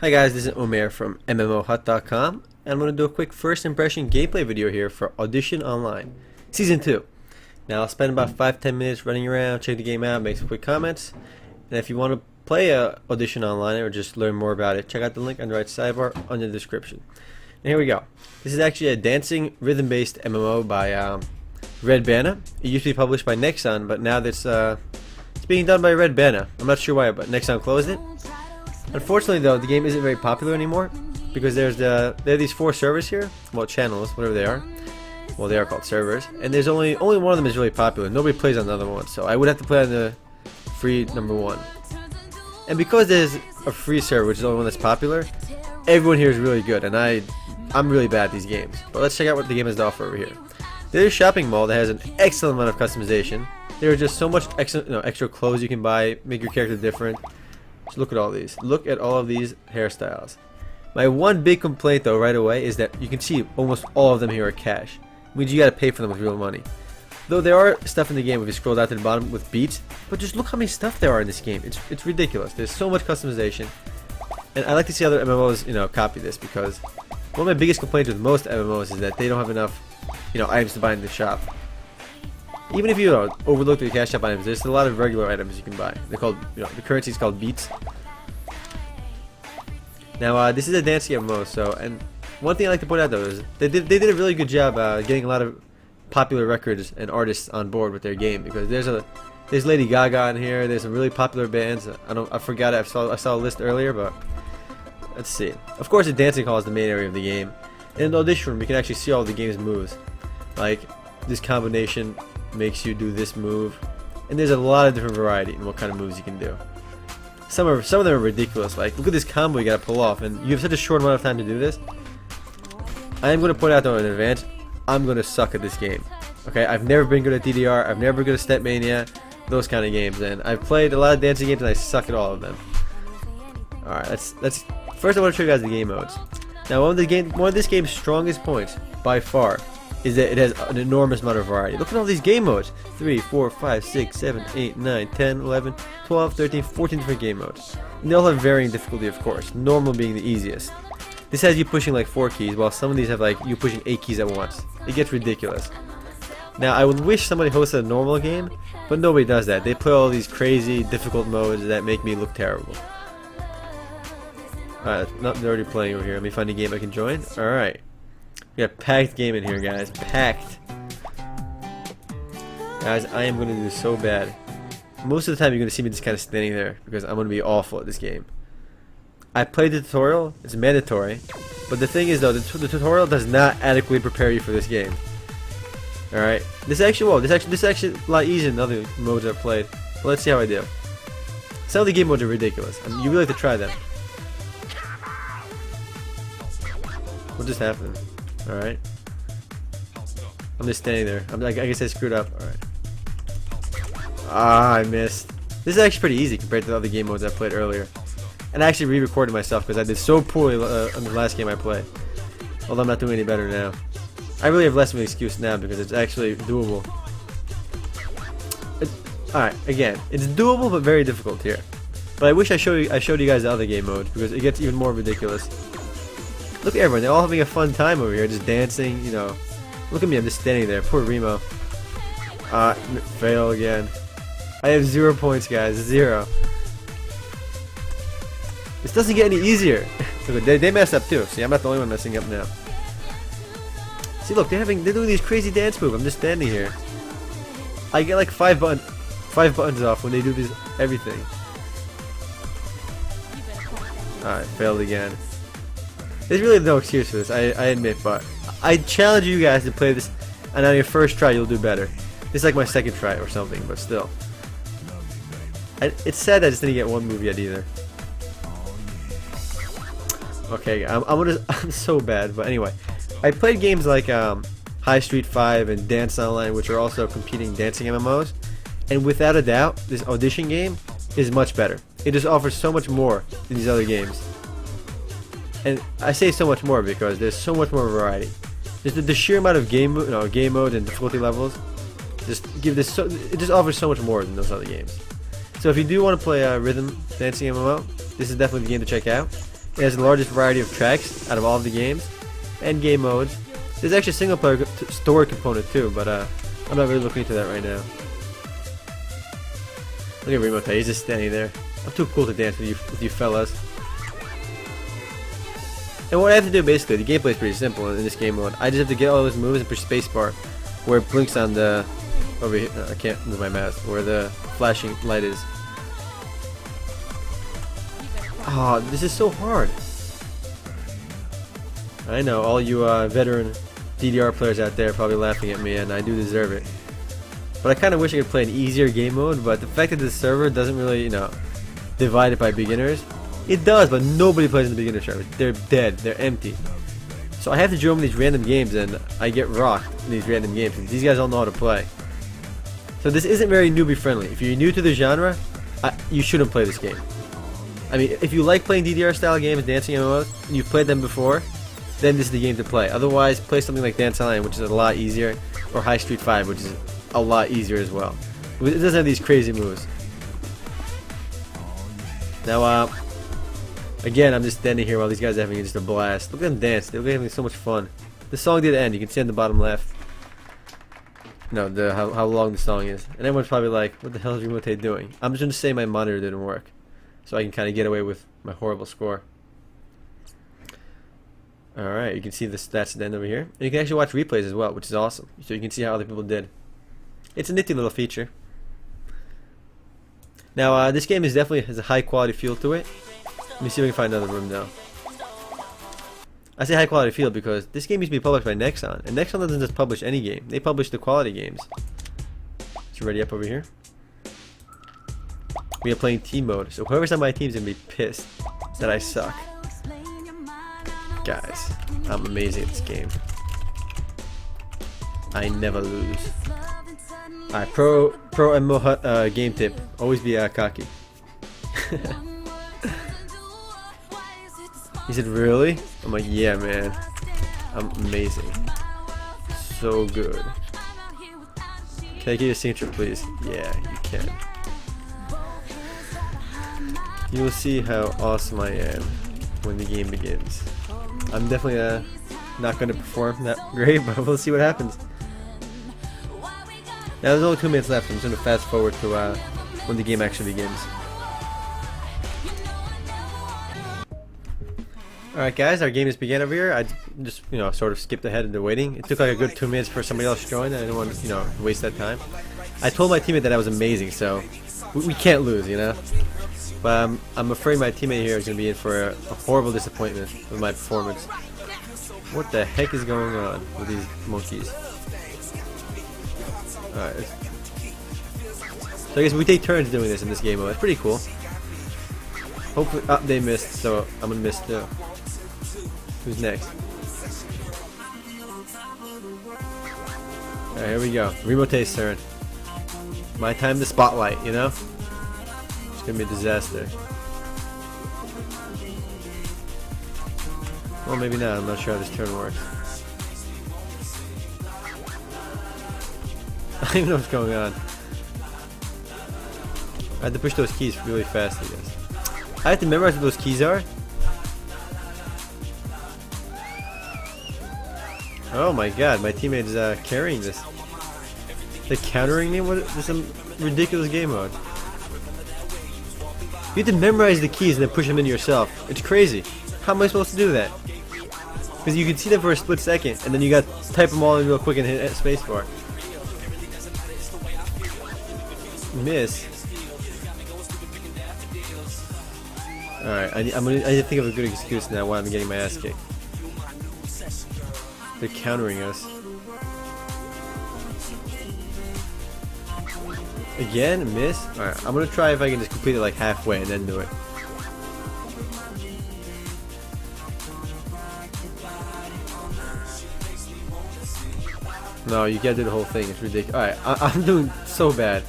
Hi guys, this is Omer from MMOHut.com, and I'm going to do a quick first impression gameplay video here for Audition Online, Season 2. Now I'll spend about 5-10 minutes running around, check the game out, make some quick comments, and if you want to play Audition Online or just learn more about it, check out the link on the right sidebar under the description. And here we go. This is actually a dancing, rhythm-based MMO by Red Banner. It used to be published by Nexon, but now it's being done by Red Banner. I'm not sure why, but Nexon closed it. Unfortunately, though, the game isn't very popular anymore because there are these 4 servers here, well, channels, whatever they are. Well, they are called servers, and there's only one of them is really popular. Nobody plays on the other one, so I would have to play on the free number 1. And because there's a free server, which is the only one that's popular, everyone here is really good, and I'm really bad at these games. But let's check out what the game has to offer over here. There's a shopping mall that has an excellent amount of customization. There are just so much extra clothes you can buy, make your character different. Just look at all these. Look at all of these hairstyles. My one big complaint though right away is that you can see almost all of them here are cash. It means you gotta pay for them with real money. Though there are stuff in the game if you scroll down to the bottom with beats, but just look how many stuff there are in this game. It's ridiculous. There's so much customization. And I like to see other MMOs, copy this, because one of my biggest complaints with most MMOs is that they don't have enough, items to buy in the shop. Even if you overlook the cash shop items, there's a lot of regular items you can buy. They're called, the currency is called beats. Now, this is a dancing MMO, so, and one thing I like to point out though is they did a really good job getting a lot of popular records and artists on board with their game, because there's Lady Gaga in here. There's some really popular bands. I forgot I saw a list earlier, but let's see. Of course, the dancing hall is the main area of the game. In the audition room, you can actually see all the game's moves, like this combination makes you do this move, and there's a lot of different variety in what kind of moves you can do. Some of them are ridiculous. Like, look at this combo you gotta pull off, and you have such a short amount of time to do this. I am going to point out though in advance, I'm going to suck at this game. Okay, I've never been good at DDR, I've never been good at Step Mania, those kind of games, and I've played a lot of dancing games and I suck at all of them. Alright, let's first I want to show you guys the game modes. Now one of this game's strongest points by far is that it has an enormous amount of variety. Look at all these game modes. 3, 4, 5, 6, 7, 8, 9, 10, 11, 12, 13, 14 different game modes. And they all have varying difficulty, of course, normal being the easiest. This has you pushing like 4 keys, while some of these have like you pushing 8 keys at once. It gets ridiculous. Now I would wish somebody hosted a normal game, but nobody does that. They play all these crazy, difficult modes that make me look terrible. Alright, they're already playing over here. Let me find a game I can join. Alright. We got a packed game in here, guys. Packed. Guys, I am going to do so bad. Most of the time you're going to see me just kind of standing there, because I'm going to be awful at this game. I played the tutorial. It's mandatory. But the thing is though, the tutorial does not adequately prepare you for this game. Alright. This is actually a lot easier than other modes I've played. But let's see how I do. Some of the game modes are ridiculous. You really have to try them. What just happened? Alright. I'm just standing there. I guess I screwed up. Alright. Ah, I missed. This is actually pretty easy compared to the other game modes I played earlier. And I actually re-recorded myself because I did so poorly on the last game I played. Although I'm not doing any better now. I really have less of an excuse now because it's actually doable. Alright, again, it's doable but very difficult here. But I wish I showed you guys the other game modes because it gets even more ridiculous. Look at everyone, they're all having a fun time over here, just dancing, Look at me, I'm just standing there, poor Remo. Fail again. I have 0 points, guys, 0. This doesn't get any easier. Look, they messed up too. See, I'm not the only one messing up now. See, look, they're doing these crazy dance moves. I'm just standing here. I get like 5 buttons off when they do this everything. Alright, failed again. There's really no excuse for this, I admit, but I challenge you guys to play this, and on your first try you'll do better. This is like my second try or something, but still. It's sad I just didn't get one move yet either. Okay, I'm so bad, but anyway. I played games like High Street 5 and Dance Online, which are also competing dancing MMOs, and without a doubt, this Audition game is much better. It just offers so much more than these other games. And I say so much more because there's so much more variety. Just the sheer amount of game modes and difficulty levels it just offers so much more than those other games. So if you do want to play a rhythm dancing MMO, this is definitely the game to check out. It has the largest variety of tracks out of all of the games, and game modes. There's actually a single player story component too, but I'm not really looking into that right now. Look at Remote, he's just standing there. I'm too cool to dance with you fellas. And what I have to do basically, the gameplay is pretty simple in this game mode. I just have to get all those moves and push spacebar where it blinks on the over here. I can't move my mouse. Where the flashing light is. Oh, this is so hard. I know all you veteran DDR players out there are probably laughing at me, and I do deserve it. But I kind of wish I could play an easier game mode. But the fact that the server doesn't really, divide it by beginners. It does, but nobody plays in the beginner server. They're dead. They're empty. So I have to join these random games, and I get rocked in these random games. And these guys don't know how to play. So this isn't very newbie friendly. If you're new to the genre, you shouldn't play this game. I mean, if you like playing DDR style games, dancing MMOs, and you've played them before, then this is the game to play. Otherwise, play something like Dance Online, which is a lot easier, or High Street 5, which is a lot easier as well. It doesn't have these crazy moves. Now, again, I'm just standing here while these guys are having just a blast. Look at them dance. They're having so much fun. The song did end. You can see on the bottom left. How long the song is. And everyone's probably like, what the hell is Remote doing? I'm just going to say my monitor didn't work. So I can kind of get away with my horrible score. Alright, you can see the stats at the end over here. And you can actually watch replays as well, which is awesome. So you can see how other people did. It's a nifty little feature. Now, this game definitely has a high quality feel to it. Let me see if we can find another room now. I say high quality feel because this game used to be published by Nexon, and Nexon doesn't just publish any game. They publish the quality games. It's ready up over here. We are playing team mode, so whoever's on my team is going to be pissed that I suck. Guys, I'm amazing at this game. I never lose. Alright, pro MMO game tip. Always be cocky. He said, really? I'm like, yeah, man. I'm amazing. So good. Can I get a signature, please? Yeah, you can. You will see how awesome I am when the game begins. I'm definitely not going to perform that great, but we'll see what happens. Now there's only 2 minutes left. I'm just going to fast forward to when the game actually begins. Alright guys, our game just began over here. I just, sort of skipped ahead into waiting. It took like a good 2 minutes for somebody else to join. I didn't want to, to waste that time. I told my teammate that I was amazing, so we can't lose, But I'm afraid my teammate here is going to be in for a horrible disappointment with my performance. What the heck is going on with these monkeys? Alright. So I guess we take turns doing this in this game mode. It's pretty cool. Hopefully, they missed, so I'm going to miss too. Who's next? Alright, here we go. Remote's turn. My time to spotlight, It's gonna be a disaster. Well, maybe not. I'm not sure how this turn works. I don't even know what's going on. I have to push those keys really fast, I guess. I have to memorize what those keys are? Oh my god, my teammate is carrying this. They're countering me? This is a ridiculous game mode. You have to memorize the keys and then push them into yourself. It's crazy. How am I supposed to do that? Because you can see them for a split second, and then you got to type them all in real quick and hit spacebar. Miss. Alright, I need to think of a good excuse now why I'm getting my ass kicked. They're countering us. Again, miss? Alright, I'm gonna try if I can just complete it like halfway and then do it. No, you gotta do the whole thing, it's ridiculous. Alright, I'm doing so bad.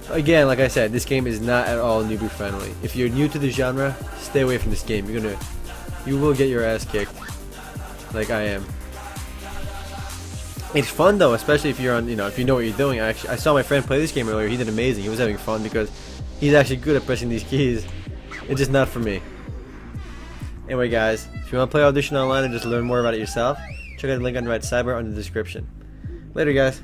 Again, like I said, this game is not at all newbie friendly. If you're new to the genre, stay away from this game. You will get your ass kicked. Like I am. It's fun though, especially if you're on, if you know what you're doing. I saw my friend play this game earlier. He did amazing. He was having fun because he's actually good at pressing these keys. It's just not for me. Anyway guys, if you want to play Audition Online and just learn more about it yourself, check out the link on the right sidebar under the description. Later guys.